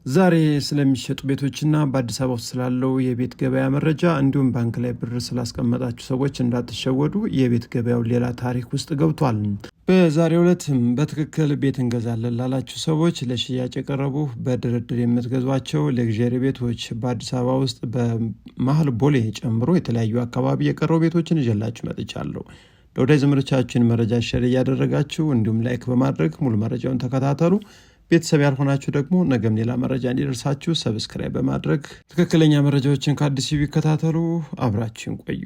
ዛሬ ስለሚሸጡ ቤቶችና በአዲስ አበባ ውስጥ ስላለው የቤት ገበያ መረጃ እንዲሁም ባንክ ላይ ብር ስላስቀመጣችሁ ሰዎች እንዳትሸወዱ፣ የቤት ገበያው ሌላ ታሪክ ውስጥ ገብቷል። በዛሬው ዕለትም በትክክል ቤት እንገዛለን ላላችሁ ሰዎች ለሽያጭ የቀረቡ በድርድር የምትገዟቸው ሌግዠሪ ቤቶች በአዲስ አበባ ውስጥ በመሀል ቦሌ ጨምሮ የተለያዩ አካባቢ የቀረቡ ቤቶችን ይዤላችሁ መጥቻለሁ። ለወዳጅ ዘመዶቻችን መረጃ ሸር እያደረጋችሁ እንዲሁም ላይክ በማድረግ ሙሉ መረጃውን ተከታተሉ። ቤተሰብ ያልሆናችሁ ደግሞ ነገም ሌላ መረጃ እንዲደርሳችሁ ሰብስክራይብ በማድረግ ትክክለኛ መረጃዎችን ከአዲስ ቲቪ ይከታተሉ። አብራችን ቆዩ።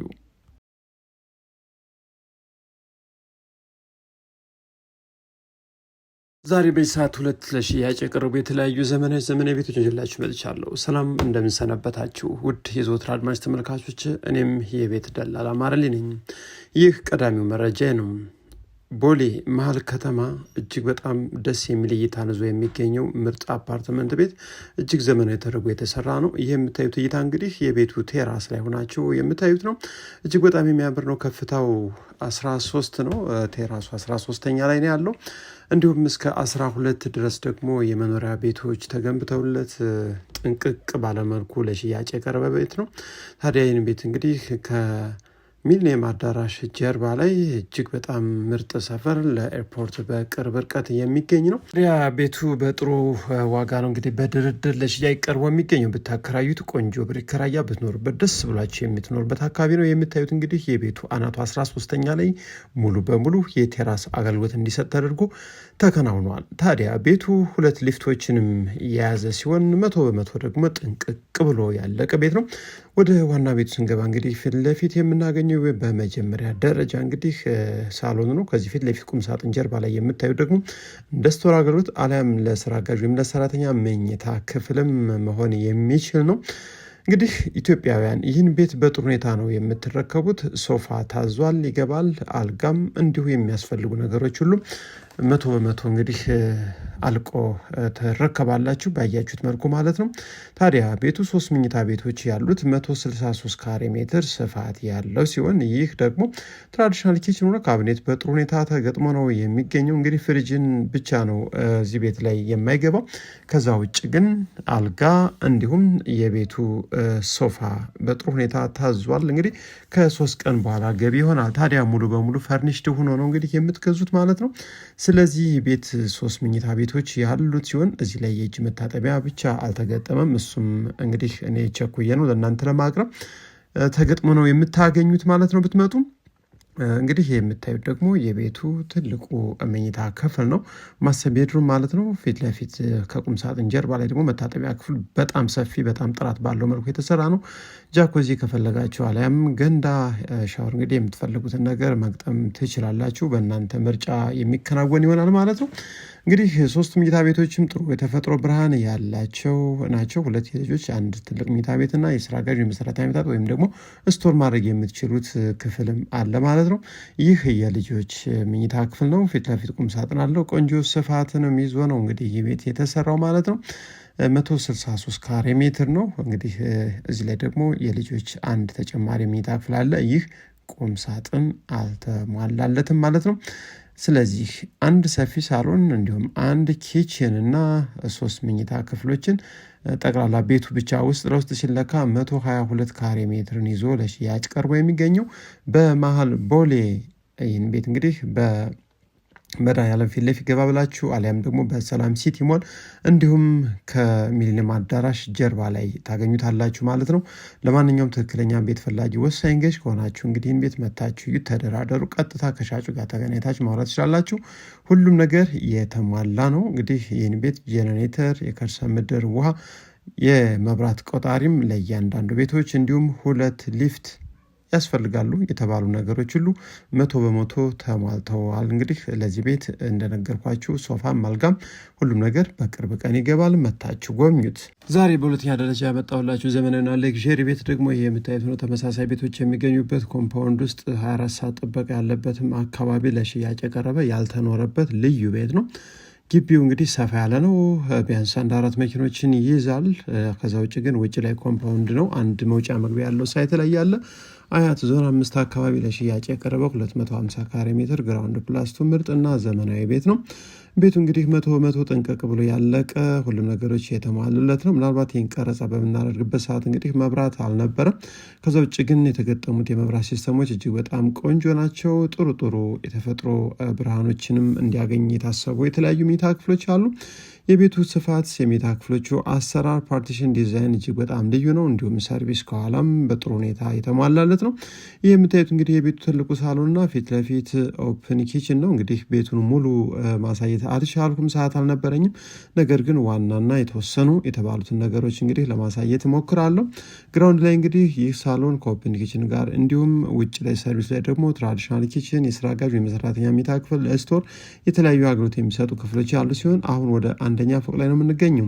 ዛሬ በዚህ ሰዓት ሁለት ለሽያጭ የቀረቡ የተለያዩ ዘመናዊ ቤቶች ይዤላችሁ መጥቻለሁ። ሰላም እንደምንሰነበታችሁ ውድ የዘወትር አድማጭ ተመልካቾች፣ እኔም የቤት ደላላ ማረሊ ነኝ። ይህ ቀዳሚው መረጃ ነው። ቦሌ መሀል ከተማ እጅግ በጣም ደስ የሚል እይታን ይዞ የሚገኘው ምርጥ አፓርትመንት ቤት እጅግ ዘመናዊ ተደርጎ የተሰራ ነው። ይህ የምታዩት እይታ እንግዲህ የቤቱ ቴራስ ላይ ሆናችሁ የምታዩት ነው። እጅግ በጣም የሚያምር ነው። ከፍታው 13 ነው። ቴራሱ 13ኛ ላይ ነው ያለው። እንዲሁም እስከ 12 ድረስ ደግሞ የመኖሪያ ቤቶች ተገንብተውለት ጥንቅቅ ባለመልኩ ለሽያጭ የቀረበ ቤት ነው። ታዲያ ይህን ቤት እንግዲህ ሚሊኒየም አዳራሽ ጀርባ ላይ እጅግ በጣም ምርጥ ሰፈር ለኤርፖርት በቅርብ ርቀት የሚገኝ ነው። ቤቱ በጥሩ ዋጋ ነው እንግዲህ በድርድር ለሽያጭ ቀርቦ የሚገኘው። ብታከራዩት ቆንጆ ብር ይከራያ፣ ብትኖርበት ደስ ብሏችሁ የምትኖርበት አካባቢ ነው። የምታዩት እንግዲህ የቤቱ አናቱ 13ኛ ላይ ሙሉ በሙሉ የቴራስ አገልግሎት እንዲሰጥ ተደርጎ ተከናውኗል። ታዲያ ቤቱ 2 ሊፍቶችንም የያዘ ሲሆን 100% ደግሞ ጥንቅቅ ብሎ ያለቀ ቤት ነው። ወደ ዋና ቤቱ ስንገባ እንግዲህ ፊት ለፊት የምናገኘው በመጀመሪያ ደረጃ እንግዲህ ሳሎኑ ነው። ከዚህ ፊት ለፊት ቁም ሳጥን ጀርባ ላይ የምታዩ ደግሞ እንደ ስቶር አገልግሎት አሊያም ለስራ አጋዥ ወይም ለሰራተኛ መኝታ ክፍልም መሆን የሚችል ነው። እንግዲህ ኢትዮጵያውያን ይህን ቤት በጥሩ ሁኔታ ነው የምትረከቡት። ሶፋ ታዟል፣ ይገባል። አልጋም እንዲሁ የሚያስፈልጉ ነገሮች ሁሉ 100% እንግዲህ አልቆ ተረከባላችሁ ባያችሁት መልኩ ማለት ነው። ታዲያ ቤቱ 3 መኝታ ቤቶች ያሉት 163 ካሬ ሜትር ስፋት ያለው ሲሆን ይህ ደግሞ ትራዲሽናል ኪችን ሆነ ካቢኔት በጥሩ ሁኔታ ተገጥሞ ነው የሚገኘው። እንግዲህ ፍሪጅን ብቻ ነው እዚህ ቤት ላይ የማይገባው። ከዛ ውጭ ግን አልጋ እንዲሁም የቤቱ ሶፋ በጥሩ ሁኔታ ታዟል። እንግዲህ ከ3 ቀን በኋላ ገቢ ይሆናል። ታዲያ ሙሉ በሙሉ ፈርኒሽድ ሆኖ ነው እንግዲህ የምትገዙት ማለት ነው። ስለዚህ ቤት 3 መኝታ ቤቶች ያሉት ሲሆን እዚህ ላይ የእጅ መታጠቢያ ብቻ አልተገጠመም። እሱም እንግዲህ እኔ ቸኩዬ ነው ለእናንተ ለማቅረብ ተገጥሞ ነው የምታገኙት ማለት ነው ብትመጡ። እንግዲህ የምታዩት ደግሞ የቤቱ ትልቁ መኝታ ክፍል ነው፣ ማስተር ቤድሩም ማለት ነው። ፊት ለፊት ከቁም ሳጥን ጀርባ ላይ ደግሞ መታጠቢያ ክፍል በጣም ሰፊ በጣም ጥራት ባለው መልኩ የተሰራ ነው። ጃኮዚ ከፈለጋችሁ አሊያም ገንዳ ሻወር እንግዲህ የምትፈልጉትን ነገር መግጠም ትችላላችሁ። በእናንተ ምርጫ የሚከናወን ይሆናል ማለት ነው። እንግዲህ 3 መኝታ ቤቶችም ጥሩ የተፈጥሮ ብርሃን ያላቸው ናቸው። 2 የልጆች 1 ትልቅ መኝታ ቤትና የስራ ጋር የመሰረታዊ መኝታ ወይም ደግሞ ስቶር ማድረግ የምትችሉት ክፍልም አለ ማለት ነው። ይህ የልጆች መኝታ ክፍል ነው። ፊት ለፊት ቁም ሳጥን አለው። ቆንጆ ስፋትንም ይዞ ነው እንግዲህ ይህ ቤት የተሰራው ማለት ነው። 163 ካሬ ሜትር ነው። እንግዲህ እዚህ ላይ ደግሞ የልጆች 1 ተጨማሪ መኝታ ክፍል አለ። ይህ ቁም ሳጥን አልተሟላለትም ማለት ነው። ስለዚህ 1 ሰፊ ሳሎን እንዲሁም 1 ኪችን እና 3 መኝታ ክፍሎችን ጠቅላላ ቤቱ ብቻ ውስጥ ለውስጥ ሲለካ 122 ካሬ ሜትርን ይዞ ለሽያጭ ቀርቦ የሚገኘው በመሀል ቦሌ። ይህን ቤት እንግዲህ በመድኃኒዓለም ፊት ለፊት ገባ ብላችሁ አሊያም ደግሞ በሰላም ሲቲ ሞል እንዲሁም ከሚሊኒየም አዳራሽ ጀርባ ላይ ታገኙታላችሁ ማለት ነው። ለማንኛውም ትክክለኛ ቤት ፈላጊ ወሳኝ ገዥ ከሆናችሁ እንግዲህ ይህን ቤት መታችሁ ተደራደሩ። ቀጥታ ከሻጩ ጋር ተገናኝታችሁ ማውራት ትችላላችሁ። ሁሉም ነገር የተሟላ ነው። እንግዲህ ይህን ቤት ጄኔሬተር፣ የከርሰ ምድር ውሃ፣ የመብራት ቆጣሪም ለእያንዳንዱ ቤቶች እንዲሁም 2 ሊፍት ያስፈልጋሉ የተባሉ ነገሮች ሁሉ 100% ተሟልተዋል። እንግዲህ ለዚህ ቤት እንደነገርኳችሁ ሶፋም አልጋም ሁሉም ነገር በቅርብ ቀን ይገባል። መታችሁ ጎብኙት። ዛሬ በሁለተኛ ደረጃ ያመጣሁላችሁ ዘመናዊና ሌግዠሪ ቤት ደግሞ ይሄ የምታዩት ነው። ተመሳሳይ ቤቶች የሚገኙበት ኮምፓውንድ ውስጥ 24 ሰዓት ጥበቃ ያለበትም አካባቢ ለሽያጭ የቀረበ ያልተኖረበት ልዩ ቤት ነው። ግቢው እንግዲህ ሰፋ ያለ ነው። ቢያንስ 4 መኪኖችን ይይዛል። ከዛ ውጭ ግን ውጭ ላይ ኮምፓውንድ ነው። 1 መውጫ መግቢያ ያለው ሳይት ላይ ያለ አያት ዞን 5 አካባቢ ለሽያጭ የቀረበው 250 ካሬ ሜትር ግራውንድ ፕላስ 2 ምርጥና ዘመናዊ ቤት ነው። ቤቱ እንግዲህ 100 ጠንቀቅ ብሎ ያለቀ ሁሉም ነገሮች የተሟሉለት ነው። ምናልባት ይህን ቀረጻ በምናደርግበት ሰዓት እንግዲህ መብራት አልነበረም። ከዛ ውጭ ግን የተገጠሙት የመብራት ሲስተሞች እጅግ በጣም ቆንጆ ናቸው። ጥሩ የተፈጥሮ ብርሃኖችንም እንዲያገኝ የታሰቡ የተለያዩ መኝታ ክፍሎች አሉ። የቤቱ ስፋት፣ የመኝታ ክፍሎቹ አሰራር፣ ፓርቲሽን ዲዛይን እጅግ በጣም ልዩ ነው። እንዲሁም ሰርቪስ ከኋላም በጥሩ ሁኔታ የተሟላለት ነው። ይህ የምታዩት እንግዲህ የቤቱ ትልቁ ሳሎንና ፊት ለፊት ኦፕን ኪችን ነው። እንግዲህ ቤቱን ሙሉ ማሳየት አልቻልኩም፣ ሰዓት አልነበረኝም። ነገር ግን ዋናና የተወሰኑ የተባሉትን ነገሮች እንግዲህ ለማሳየት እሞክራለሁ። ግራውንድ ላይ እንግዲህ ይህ ሳሎን ከኦፕን ኪችን ጋር እንዲሁም ውጭ ላይ ሰርቪስ ላይ ደግሞ ትራዲሽናል ኪችን፣ የስራ ጋዥ፣ የሰራተኛ መኝታ ክፍል፣ ስቶር፣ የተለያዩ አገልግሎት የሚሰጡ ክፍሎች ያሉ ሲሆን አሁን ወደ አንደኛ ፎቅ ላይ ነው የምንገኘው።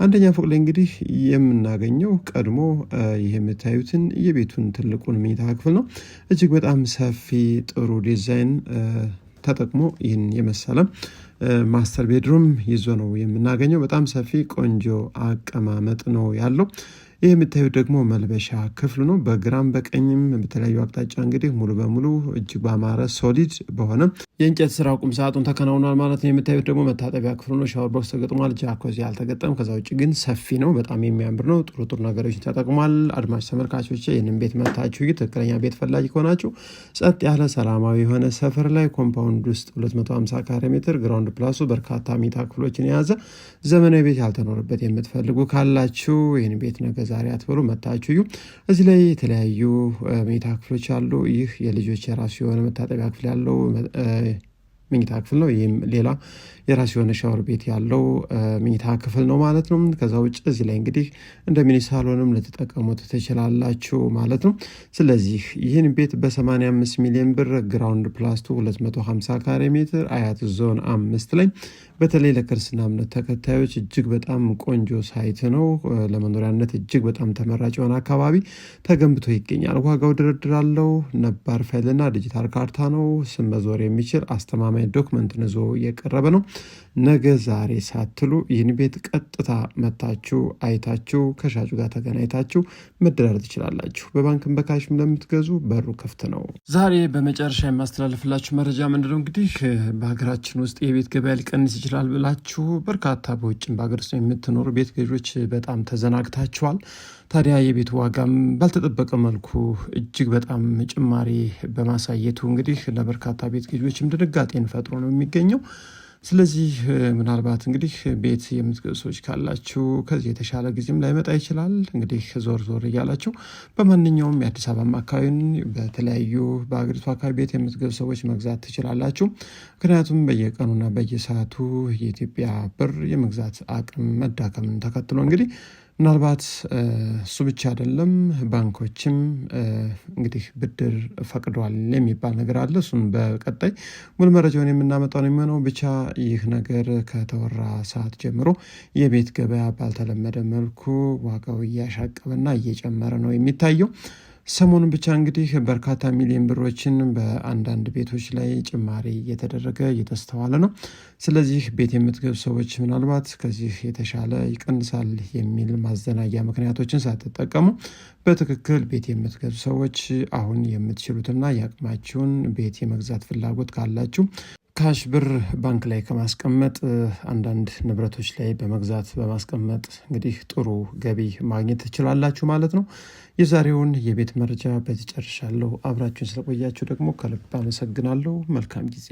አንደኛ ፎቅ ላይ እንግዲህ የምናገኘው ቀድሞ ይህ የምታዩትን የቤቱን ትልቁን መኝታ ክፍል ነው። እጅግ በጣም ሰፊ ጥሩ ዲዛይን ተጠቅሞ ይህን የመሰለ ማስተር ቤድሩም ይዞ ነው የምናገኘው። በጣም ሰፊ ቆንጆ አቀማመጥ ነው ያለው። ይህ የምታዩት ደግሞ መልበሻ ክፍሉ ነው። በግራም በቀኝም በተለያዩ አቅጣጫ እንግዲህ ሙሉ በሙሉ እጅግ ባማረ ሶሊድ በሆነ የእንጨት ስራ ቁም ሳጥን ተከናውኗል ማለት ነው። የምታዩት ደግሞ መታጠቢያ ክፍሉ ነው። ሻወር ቦክስ ተገጥሟል። ጃኮዚ አልተገጠም። ከዛ ውጭ ግን ሰፊ ነው። በጣም የሚያምር ነው። ጥሩ ነገሮችን ተጠቅሟል። አድማጭ ተመልካቾች ይህንን ቤት መታችሁ ትክክለኛ ቤት ፈላጊ ከሆናችሁ ጸጥ ያለ ሰላማዊ የሆነ ሰፈር ላይ ኮምፓውንድ ውስጥ 250 ካሬ ሜትር ግራውንድ ፕላሱ በርካታ መኝታ ክፍሎችን የያዘ ዘመናዊ ቤት ያልተኖረበት የምትፈልጉ ካላችሁ ይህን ቤት ነገ ዛሬ አትበሉ፣ መታችሁ። እዚህ ላይ የተለያዩ መኝታ ክፍሎች አሉ። ይህ የልጆች የራሱ የሆነ መታጠቢያ ክፍል ያለው መኝታ ክፍል ነው። ይህም ሌላ የራሱ የሆነ ሻወር ቤት ያለው መኝታ ክፍል ነው ማለት ነው። ከዛ ውጭ እዚህ ላይ እንግዲህ እንደ ሚኒ ሳሎንም ልትጠቀሙት ትችላላችሁ ማለት ነው። ስለዚህ ይህን ቤት በ85 ሚሊዮን ብር ግራውንድ ፕላስቱ 250 ካሬ ሜትር አያት ዞን 5 ላይ በተለይ ለክርስትና እምነት ተከታዮች እጅግ በጣም ቆንጆ ሳይት ነው። ለመኖሪያነት እጅግ በጣም ተመራጭ የሆነ አካባቢ ተገንብቶ ይገኛል። ዋጋው ድርድር አለው። ነባር ፋይልና ዲጂታል ካርታ ነው። ስም መዞር የሚችል አስተማማኝ ዶክመንት ይዞ የቀረበ ነው። ነገ ዛሬ ሳትሉ ይህን ቤት ቀጥታ መታችሁ አይታችሁ ከሻጩ ጋር ተገናኝታችሁ መደራደር ትችላላችሁ። በባንክም በካሽም ለምትገዙ በሩ ክፍት ነው። ዛሬ በመጨረሻ የማስተላለፍላችሁ መረጃ ምንድነው? እንግዲህ በሀገራችን ውስጥ የቤት ገበያ ሊቀንስ ይችላል ብላችሁ በርካታ በውጭም በሀገር ውስጥ የምትኖሩ ቤት ገዢዎች በጣም ተዘናግታችኋል። ታዲያ የቤት ዋጋም ባልተጠበቀ መልኩ እጅግ በጣም ጭማሪ በማሳየቱ እንግዲህ ለበርካታ ቤት ገዢዎችም ድንጋጤን ፈጥሮ ነው የሚገኘው። ስለዚህ ምናልባት እንግዲህ ቤት የምትገዙ ሰዎች ካላችሁ ከዚህ የተሻለ ጊዜም ላይመጣ ይችላል። እንግዲህ ዞር እያላችሁ በማንኛውም የአዲስ አበባ አካባቢን በተለያዩ በሀገሪቱ አካባቢ ቤት የምትገዙ ሰዎች መግዛት ትችላላችሁ። ምክንያቱም በየቀኑና በየሰዓቱ የኢትዮጵያ ብር የመግዛት አቅም መዳከምን ተከትሎ እንግዲህ ምናልባት እሱ ብቻ አይደለም፣ ባንኮችም እንግዲህ ብድር ፈቅዷል የሚባል ነገር አለ። እሱን በቀጣይ ሙሉ መረጃውን የምናመጣው ነው የሚሆነው። ብቻ ይህ ነገር ከተወራ ሰዓት ጀምሮ የቤት ገበያ ባልተለመደ መልኩ ዋጋው እያሻቀበና እየጨመረ ነው የሚታየው። ሰሞኑን ብቻ እንግዲህ በርካታ ሚሊዮን ብሮችን በአንዳንድ ቤቶች ላይ ጭማሪ እየተደረገ እየተስተዋለ ነው። ስለዚህ ቤት የምትገዙ ሰዎች ምናልባት ከዚህ የተሻለ ይቀንሳል የሚል ማዘናጊያ ምክንያቶችን ሳትጠቀሙ በትክክል ቤት የምትገዙ ሰዎች አሁን የምትችሉትና የአቅማችሁን ቤት የመግዛት ፍላጎት ካላችሁ ካሽ ብር ባንክ ላይ ከማስቀመጥ አንዳንድ ንብረቶች ላይ በመግዛት በማስቀመጥ እንግዲህ ጥሩ ገቢ ማግኘት ትችላላችሁ ማለት ነው። የዛሬውን የቤት መረጃ በዚህ ጨርሻለሁ። አብራችሁን ስለቆያችሁ ደግሞ ከልብ አመሰግናለሁ። መልካም ጊዜ